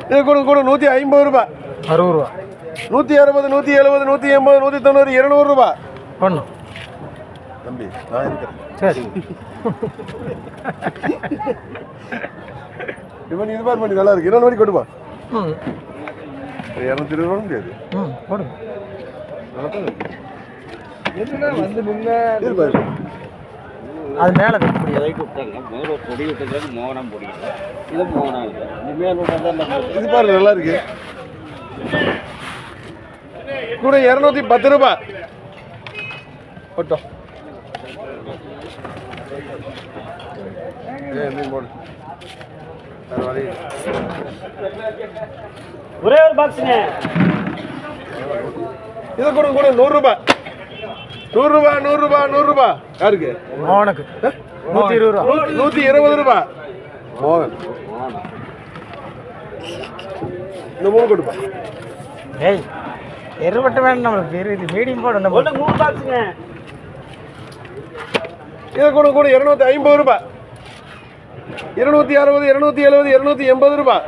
இது கூட கூட 150 ரூபாய், 60 ரூபா, 160, 170, 180, 190, 200 ரூபாய். பண்ணும் தம்பி நான் இருக்கிறேன். சரி. இவன் இது மாதிரி பண்ணி நல்லா இருக்கு. 200 மணி கொடுப்பா. 220 ரூபா முடியாது. போடுங்க. வந்து முன்ன அது மேலே இது பாரு நல்லா இருக்கு. கூட 210 ரூபாய். போட்டோம். ஒரே ஒரு பாக்ஸுங்க. இது கூட கூட 100 ரூபாய், 100 ரூபாய், 100 ரூபாய், 100 ரூபாய். யாருக்கு? மோகனுக்கு 120 ரூபா, 120 ரூபாய். மோகன் இந்த 3 கொடுப்பா. ஏய் எருவட்ட வேணும் நம்மளுக்கு. பேர் இது மீடியம் போட நம்ம 3 பாக்ஸுங்க. இது கூட கூட 250 ரூபாய், 260, 270, 280 ரூபாய்.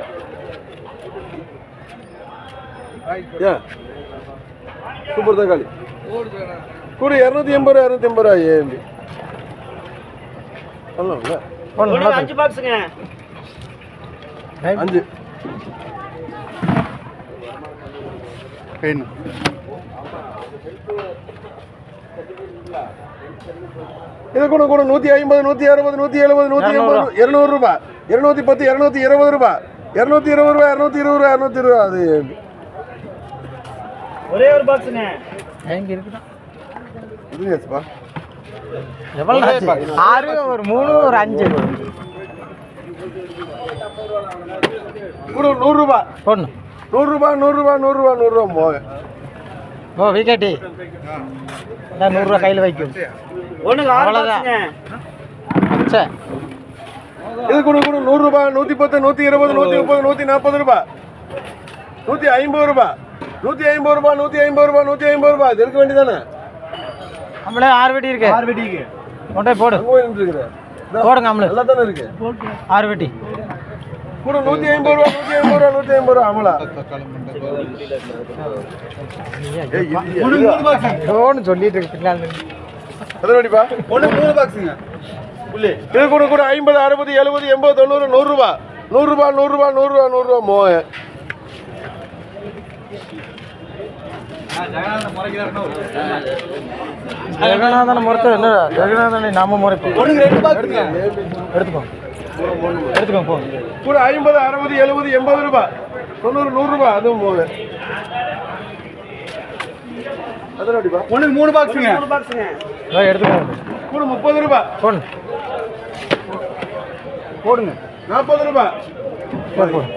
சூப்பர் தக்காளி கூட 280 ரூபா, 280 ரூபா. ஏன் சொல்லலாம்ல? 5 பாக்ஸுங்க. 5 பெயின். இது கூட கூட 150, 160, 170, 180, 200 ரூபாய், 210, 220 ரூபாய், 220 ரூபாய், 220 ரூபாய், 220 ரூபாய். அது ஒரே ஒரு பாக்ஸுங்க. எங்க இருக்குடா? இதுப்பா எவ்வளவு ஆச்சு? 6, ஒரு 3, ஒரு 5 கூட 100 ரூபாய். போடணும். 100 ரூபாய், 100 ரூபாய், 100 ரூபாய், 100 ரூபாய். போக ஓ விகேடி 100 ரூபா கையில் வைக்கும். ஒண்ணுக்கு 6 பாக்ஸுங்க. அச்சா இது கூட கூட 100 ரூபாய், 110, 120, 130, 140 ரூபாய், 150 ரூபாய், 150 ரூபாய், 150 ரூபாய், 150 ரூபாய். இது இருக்க வேண்டியதானே? நம்மளே 6 வெட்டி இருக்கு. 6 வெட்டிக்கு கொண்டே போடு. போடுங்க. நம்மளே நல்லா தானே இருக்கு. 6 வெட்டி கூட 150 ரூபாய், 150 ரூபாய், 150 ரூபாய். அமலா ஒன்று சொல்லிட்டு இருக்கு பின்னால். எத்தனை வெட்டிப்பா? 3 பாக்ஸுங்க. இது கூட கூட 50, 60, 70, 80, 90, 100 ரூபாய், 100 ரூபாய், 100 ரூபாய், 100 ரூபாய், 100 ரூபாய். மோய ஜெகநாதன் முறைத்த என்ன? ஜெகநாதனை நாம முறைப்போம். எடுத்துக்கோ எடுத்துக்கோ போ. கூட 50, 60, 70, 80 ரூபாய், 90, 100 ரூபாய். அதுவும் போக அதான் அடிப்பா. 3 பாக்ஸுங்க. 3 பாக்ஸுங்க. எடுத்துக்கோ. கூட 30 ரூபாய். போடு போடுங்க. 40 ரூபாய். போடு போடு.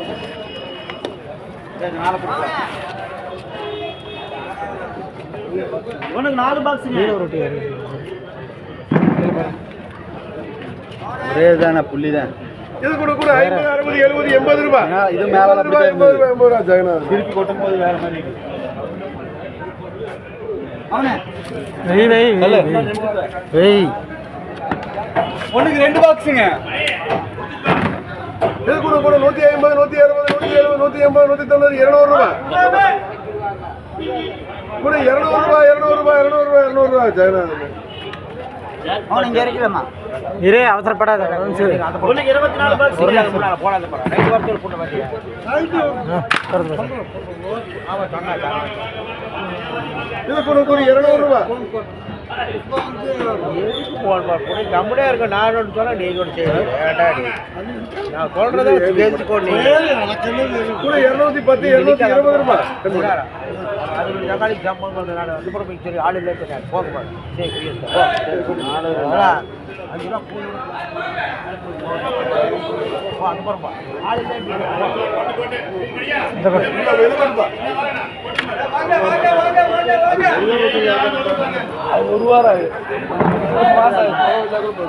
ஒண்ணுக்கு 4 பாக்ஸுங்க. ஒரே தானே புள்ளி தான். இது கூட கூட 50, 60, 70, 80 ரூபாய். இது மேல 80 ரூபாய், 80 ரூபாய். ஜெகநாதன் திருப்பி கொட்டும் போது வேற மாதிரி இருக்கு. அவனே வெய் வெய் வெய். ஒண்ணுக்கு 2 பாக்ஸுங்க. இது கூட கூட 150, 160, 170, 180, 190, 200 ரூபாய். கூட 200 ரூபாய், 200 ரூபாய், 200 ரூபாய், 200 ரூபாய். ஜெகநாதன் அவன் இங்க இருக்கலாமா? இரே அவசரப்படாத. ஒண்ணுக்கு 24 பாக்ஸுங்க. போடாத போடா. ரைட் வார்த்தையில போட மாட்டியா? இது கூட கூட 200 ரூபாய். நம்மளே இருக்க நான் ஒன்று சொன்னா நீ ஒன்று செய்ய. நான் சொல்றதை தெரிஞ்சுக்கோ. நீ கூட 210, 220 ரூபாய். அது தக்காளி ஜாமான் அதுக்கப்புறம் சரி ஆள் இல்லை போக சரி 5 ரூபா பூ அதுக்கப்புறமா ஆள் இல்லை. அது 1 வாரம் ஆகுது. 1 மாசம் ஆகுது.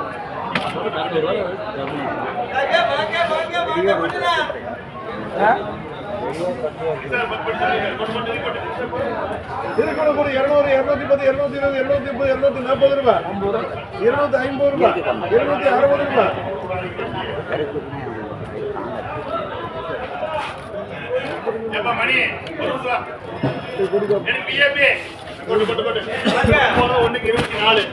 இது கூட கூட 200, 210, 220, 230, 240 ரூபாய், 250 ரூபாய், 260 ரூபாய். ஒண்ணுக்கு 24